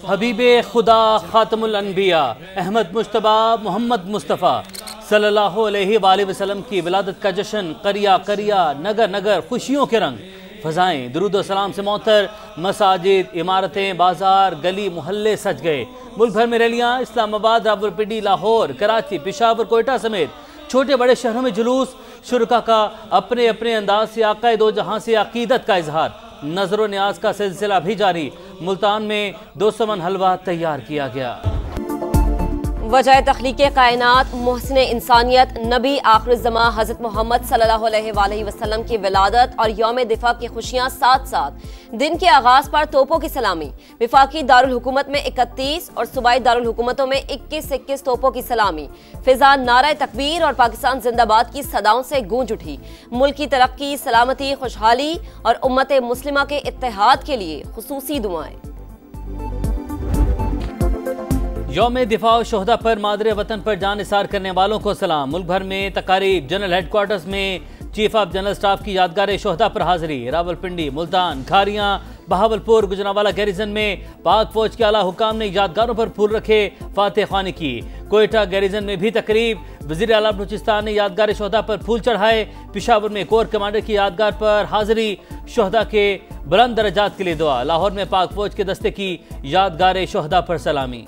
हबीबे खुदा खातमुल अनबिया अहमद मुश्तबा मोहम्मद मुस्तफ़ा सल्लल्लाहु अलैहि वसल्लम की विलादत का जश्न करिया करिया नगर नगर खुशियों के रंग फ़ज़ाएँ दुरूद व सलाम से मौतर मसाजिद इमारतें बाजार गली मोहल्ले सज गए। मुल्क भर में रैलियाँ इस्लामाबाद रावलपिंडी लाहौर कराची पेशावर कोयटा समेत छोटे बड़े शहरों में जुलूस शुरका का अपने अपने अंदाज से आक़ाए दो जहां से अकीदत का इजहार। नजर व न्याज का सिलसिला भी जारी। मुल्तान में 200 मन हलवा तैयार किया गया। वजह तख्लीक़ कायनात मोहसिन इंसानियत नबी आखिर ज़मा हज़रत मोहम्मद सल्लल्लाहु अलैहि वसल्लम की विलादत और यौम दिफा की खुशियाँ साथ साथ दिन के आगाज़ पर तोपों की सलामी। विफाकी दारुल हुकूमत में 31 और सूबाई दारुल हुकूमतों में 21 तोपों की सलामी। फिजा नारा तकबीर और पाकिस्तान जिंदाबाद की सदाओं से गूंज उठी। मुल्क की तरक्की सलामती खुशहाली और उम्मत मुस्लिमा के इत्तेहाद के लिए खुसूसी दुआएं। यौम दिफा शोहदा पर मादरे वतन पर जान निसार करने वालों को सलाम। मुल्क भर में तकारीब। जनरल हेडक्वार्टर्स में चीफ ऑफ जनरल स्टाफ की यादगार शोहदा पर हाजिरी। रावलपिंडी मुल्तान खारियां बहावलपुर गुजरांवाला गैरिजन में पाक फौज के आला हुकाम ने यादगारों पर फूल रखे फातह खानी की। कोयटा गैरिजन में भी तकरीब। वज़ीर आला बलूचिस्तान ने यादगार शोहदा पर फूल चढ़ाए। पेशावर में कोर कमांडर की यादगार पर हाजिरी। शोहदा के बुलंद दर्जात के लिए दुआ। लाहौर में पाक फौज के दस्ते की यादगार शोहदा पर सलामी।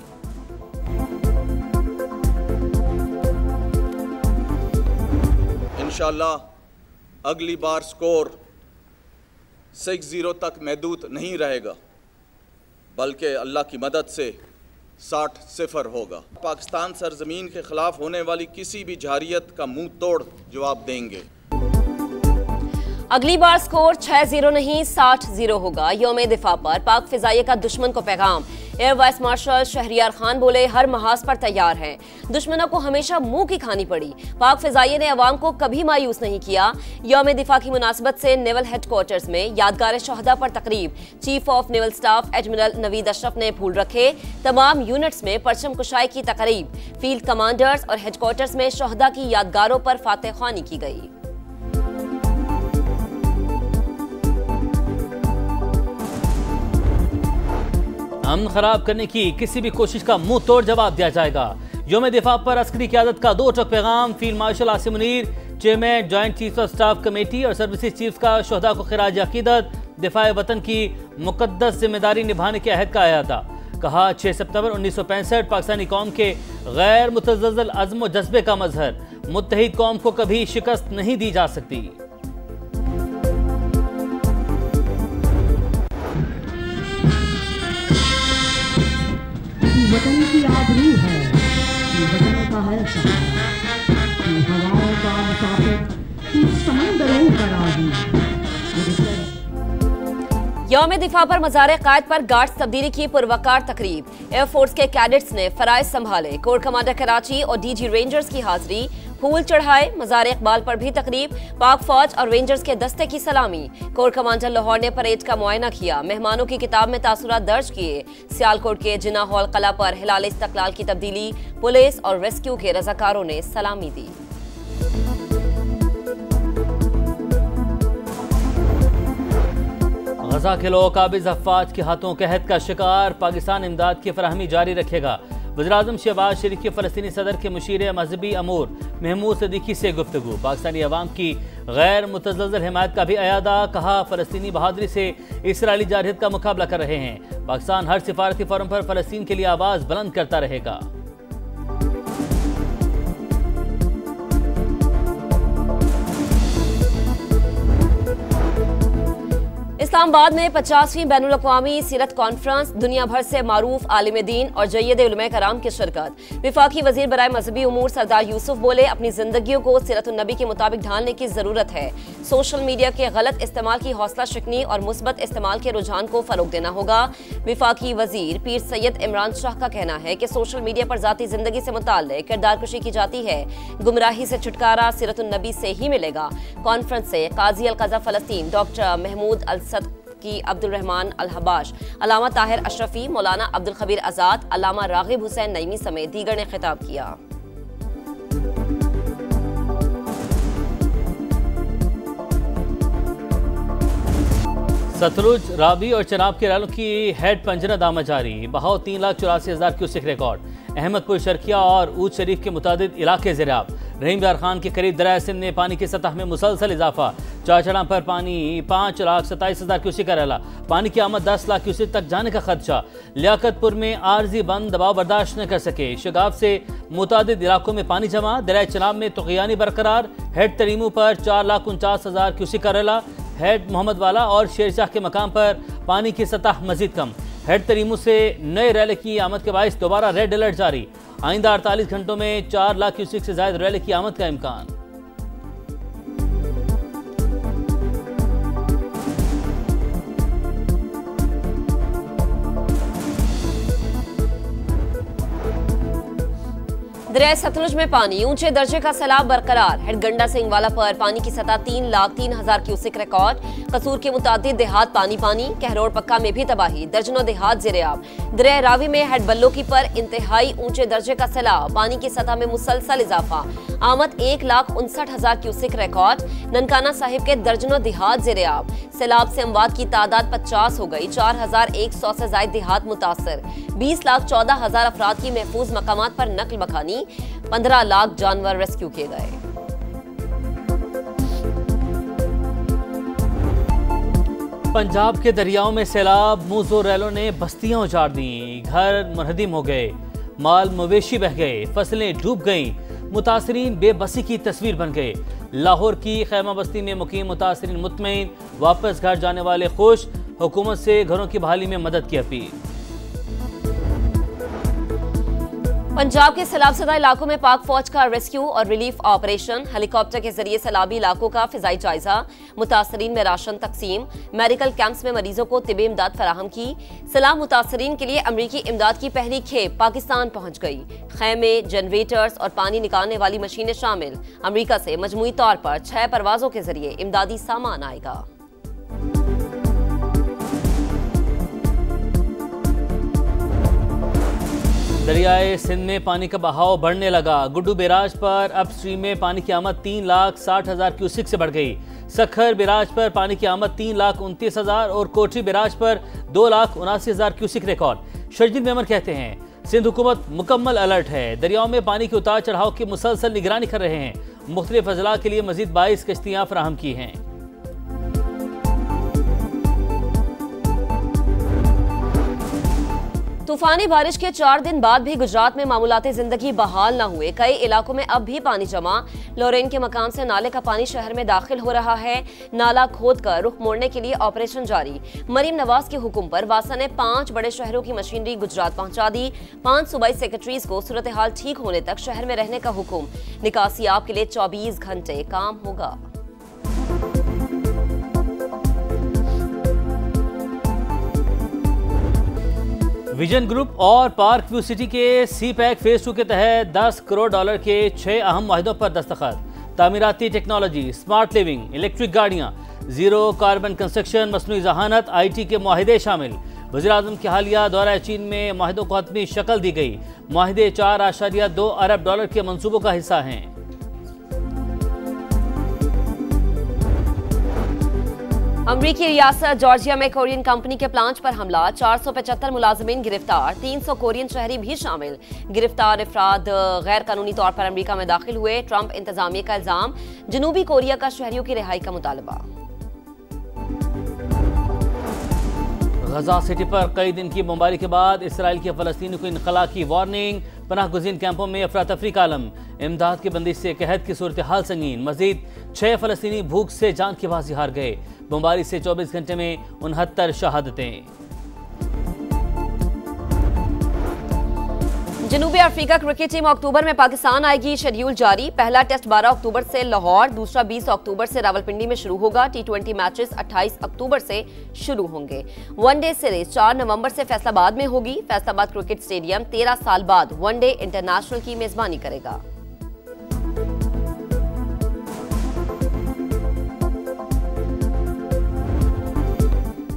इंशाअल्लाह अगली बार स्कोर 6-0 तक महदूद नहीं रहेगा, बल्कि अल्लाह की मदद से 60-0 होगा। पाकिस्तान सरजमीन के खिलाफ होने वाली किसी भी जारियत का मुंह तोड़ जवाब देंगे। अगली बार स्कोर 6-0 नहीं 60-0 होगा। यौम दिफा पर पाक फिजाइये का दुश्मन को पैगाम। Air vice marshal Shahryar Khan बोले हर महाज पर तैयार हैं। दुश्मनों को हमेशा मुंह की खानी पड़ी। पाक फिजाइये ने अवाम को कभी मायूस नहीं किया। यौम दिफा की मुनासिबत से नेवल हेडक्वार्टर्स में यादगार शोहदा पर तकरीब। Chief of naval staff admiral Naveed Ashraf ने फूल रखे। तमाम यूनिट्स में परचम कुशाई की तकरीब। फील्ड कमांडर्स और हेडक्वार्टर्स में शोहदा की यादगारों पर फातह ख्वानी की गई। अमन खराब करने की किसी भी कोशिश का मुंह तोड़ जवाब दिया जाएगा। यौम दिफा पर अस्करी क़यादत का 2 टोक पैगाम। Field marshal Asim Munir chairman joint chief of staff committee और सर्विसेज चीफ का शोहदा को खिराज अकीदत। दिफाए वतन की मुकद्दस जिम्मेदारी निभाने के अहद का अयादा। कहा 6 सितंबर 1965 पाकिस्तानी कौम के गैर मुतज़्ज़ल अज़्म व जज्बे का मजहर। मुत्तहिद कौम को कभी शिकस्त नहीं दी जा सकती। वतन की आबरू है कि वतन का है सहारा, कि हवाओं का मुसाफिर, कि समंदरों का राही। यौम दिफा पर मज़ार क़ायद पर गार्ड्स तब्दीली की पुरवकार तकरीब। एयरफोर्स के कैडेट्स ने फराइज संभाले। कोर कमांडर कराची और डीजी रेंजर्स की हाजिरी। फूल चढ़ाए। मज़ार इकबाल पर भी तकरीब। पाक फौज और रेंजर्स के दस्ते की सलामी। कोर कमांडर लाहौर ने परेड का मुआयना किया। मेहमानों की किताब में तासुरात दर्ज किए। सियालकोट के जिन्ना हॉल कला पर हिलाल इस्तकलाल की तब्दीली। पुलिस और रेस्क्यू के रजाकारों ने सलामी दी। गजा के लोग काबिज अफवाज के हाथों कहत का शिकार। पाकिस्तान इमदाद की फराहमी जारी रखेगा। वज़ीर-ए-आज़म शहबाज शरीफ की फ़लस्तीनी सदर के मुशीर मजहबी अमूर महमूद सदीकी से गुफ्तगू। पाकिस्तानी अवाम की गैर मुतज़्ज़ल हिमायत का भी अयादा। कहा फ़लस्तीनी बहादुरी से इसराइली जारहियत का मुकाबला कर रहे हैं। पाकिस्तान हर सिफारती फोरम पर फ़लस्तीन के लिए आवाज़ बुलंद करता रहेगा। इस्लामाबाद में 50वीं बैनुल अक़वामी सीरत कॉन्फ्रेंस। दुनिया भर से मारूफ आलिम दीन और जय्यद उलमा कराम की शिरकत। विफाकी वजीर बराए मजहबी उमूर सरदार यूसुफ बोले अपनी जिंदगियों को सीरतुन नबी के मुताबिक ढालने की जरूरत है। सोशल मीडिया के गलत इस्तेमाल की हौसला शिकनी और मुस्बत इस्तेमाल के रुझान को फरोग देना होगा। विफाकी वजीर पीर सैयद इमरान शाह का कहना है कि सोशल मीडिया पर जाती जिंदगी से मुताल्लिक किरदार कुशी की जाती है। गुमराही से छुटकारा सीरतुन नबी से ही मिलेगा। कॉन्फ्रेंस से काजी अल क़ज़ा फ़लस्तीन डॉक्टर महमूद अल सद की अब्दुल रहमान अल हबाश, अल्लामा ताहिर अशरफी, मौलाना अब्दुल खबीर आज़ाद, अल्लामा राग़िब हुसैन नईमी समेत दीगर ने खिताब किया। सतलुज, रावी और चनाब के नालों की हेड पंजना दामा जारी। बहाव 3,84,000 क्यूसेक रिकॉर्ड। अहमदपुर, शर्किया और ऊद शरीफ के मुतादिद इलाके ज़ेराब। रहीम यार खान के करीब दरिया सिंध में पानी की सतह में मुसलसल इजाफा। चाचड़ा पर पानी 5,27,000 क्यूसेक का रहला। पानी की आमद 10 लाख क्यूसेक तक जाने का खदशा। लियाकतपुर में आर्जी बंद दबाव बर्दाश्त न कर सके। शगाफ से मुतादिद इलाकों में पानी जमा। दरिया चनाब में तुग़यानी बरकरार। हेड तरीमू पर 4,49,000 क्यूसेक का रहला। हेड मोहम्मद वाला और शेरशाह के मकाम पर पानी की सतह मजीद कम। हेड तरीमू से नए रैले की आमद के बायस दोबारा रेड अलर्ट जारी। आइंदा 48 घंटों में 4 लाख क्यूसेक से ज्यादा रैले की आमद का इम्कान। दरिया सतलुज में पानी, ऊंचे दर्जे का सैलाब बरकरार। हेड गंडा सिंह वाला पर पानी की सतह 3,03,000 क्यूसेक रिकॉर्ड। कसूर के मुतादिद देहात पानी पानी। कहरोड़ पक्का में भी तबाही, दर्जनों देहात ज़ेरे-आब। दरिया रावी में हेड बल्लो की पर इंतहाई ऊंचे दर्जे का सैलाब। पानी की सतह में मुसलसल इजाफा। आमद 1,59,000 क्यूसेक रिकॉर्ड। ननकाना साहिब के दर्जनों देहात ज़ेरे-आब। सैलाब से अमवात की तादाद 50 हो गई। 4,100 से ज्यादा देहात मुतासर। 20,14,000 अफराद की महफूज मकामात पर नकल मकानी। 15 लाख जानवर रेस्क्यू किए गए। पंजाब के दरियाओं में सैलाब। मूजो रैलों ने बस्तियां उजाड़ दी। घर मुनहदिम हो गए। माल मवेशी बह गए। फसलें डूब गईं। मुतासरीन बेबसी की तस्वीर बन गए। लाहौर की खैमा बस्ती में मुकीम मुतासरीन मुतमईन। वापस घर जाने वाले खुश। हुकूमत से घरों की बहाली में मदद की अपील। पंजाब के सैलाब-ज़दा इलाकों में पाक फौज का रेस्क्यू और रिलीफ ऑपरेशन। हेलीकॉप्टर के जरिए सैलाबी इलाकों का फिजाई जायजा। मुतासरीन में राशन तकसीम। मेडिकल कैंप्स में मरीजों को तिबी इमदाद फराहम की। सैलाब मुतासरीन के लिए अमरीकी इमदाद की पहली खेप पाकिस्तान पहुंच गई। खैमे, जनरेटर्स और पानी निकालने वाली मशीनें शामिल। अमरीका से मजमूई तौर पर 6 परवाजों के जरिए इमदादी सामान आएगा। दरियाए सिंध में पानी का बहाव बढ़ने लगा। गुड्डू बैराज पर अब स्ट्रीम में पानी की आमद 3,60,000 क्यूसेक से बढ़ गई। सखर बैराज पर पानी की आमद 3,29,000 और कोटरी बैराज पर 2,79,000 क्यूसेक रिकॉर्ड। शर्जील मेमर कहते हैं सिंध हुकूमत मुकम्मल अलर्ट है। दरियाओं में पानी के उतार चढ़ाव की मुसलसल निगरानी कर रहे हैं। मुख्तलिफ अजला के लिए मजीद 22 कश्तियां फराहम की हैं। तूफानी बारिश के 4 दिन बाद भी गुजरात में मामूलाती जिंदगी बहाल न हुए। कई इलाकों में अब भी पानी जमा। लोरेन के मकाम से नाले का पानी शहर में दाखिल हो रहा है। नाला खोद कर रुख मोड़ने के लिए ऑपरेशन जारी। मरीम नवाज के हुक्म पर वासा ने 5 बड़े शहरों की मशीनरी गुजरात पहुंचा दी। 5 सूबाई सेक्रेटरीज को सूरत हाल ठीक होने तक शहर में रहने का हुक्म। निकासी आप के लिए 24 घंटे काम होगा। विजन ग्रुप और पार्क व्यू सिटी के सी पैक फेज 2 के तहत $10 करोड़ के 6 अहम माहिदों पर दस्तखत। तामीराती टेक्नोलॉजी, स्मार्ट लिविंग, इलेक्ट्रिक गाड़ियाँ, जीरो कार्बन कंस्ट्रक्शन, मसनूई जहानत, IT के माहिदे शामिल। वज़ीर-ए-आज़म के हालिया दौरा चीन में माहिदों को हतमी शक्ल दी गई। माहिदे $4.2 अरब के मंसूबों का हिस्सा हैं। अमरीकी रियासत जॉर्जिया में कोरियन कंपनी के प्लांट पर हमला। 475 मुलाजमीन गिरफ्तार। 300 कोरियन शहरी भी शामिल। गिरफ्तार अफराद गैर कानूनी तौर पर अमरीका में दाखिल हुए। ट्रंप इंतजामिया का इल्जाम। जनूबी कोरिया का शहरियों की रिहाई का मुतालबा। गजा सिटी पर कई दिन की बमबारी के बाद इसराइल के फलस्तीनी को इनखला की वार्निंग। पनाह गुज़ीन कैंपों में अफरा तफरी का आलम। इमदाद की बंदिश से कहत की सूरत हाल संगीन। मजीद 6 फलस्तीनी भूख से जान की बाजी हार गए। बमबारी से 24 घंटे में 69 शहादतें। जनूबी अफ्रीका क्रिकेट टीम अक्टूबर में पाकिस्तान आएगी। शेड्यूल जारी। पहला टेस्ट 12 अक्टूबर से लाहौर, दूसरा 20 अक्टूबर से रावलपिंडी में शुरू होगा। T20 मैचेस 28 अक्टूबर से शुरू होंगे। वनडे सीरीज 4 नवंबर से फैसलाबाद में होगी। फैसलाबाद क्रिकेट स्टेडियम 13 साल बाद वनडे इंटरनेशनल की मेजबानी करेगा।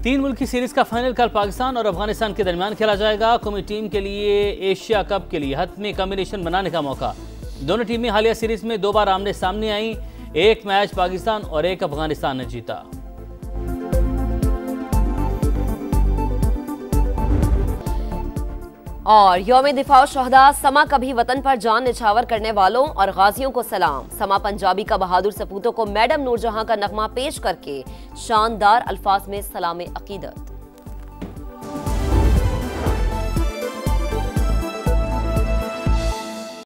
तीन मुल्क की सीरीज का फाइनल कल पाकिस्तान और अफगानिस्तान के दरमियान खेला जाएगा। कौमी टीम के लिए एशिया कप के लिए हतमी कॉम्बिनेशन बनाने का मौका। दोनों टीमें हालिया सीरीज में 2 बार आमने सामने आई। एक मैच पाकिस्तान और एक अफगानिस्तान ने जीता। और यौम दिफा शहदा समा कभी वतन पर जान निछावर करने वालों और गाजियों को सलाम। समा पंजाबी का बहादुर सपूतों को मैडम नूरजहां का नगमा पेश करके शानदार अल्फाज में सलाम अकीदत।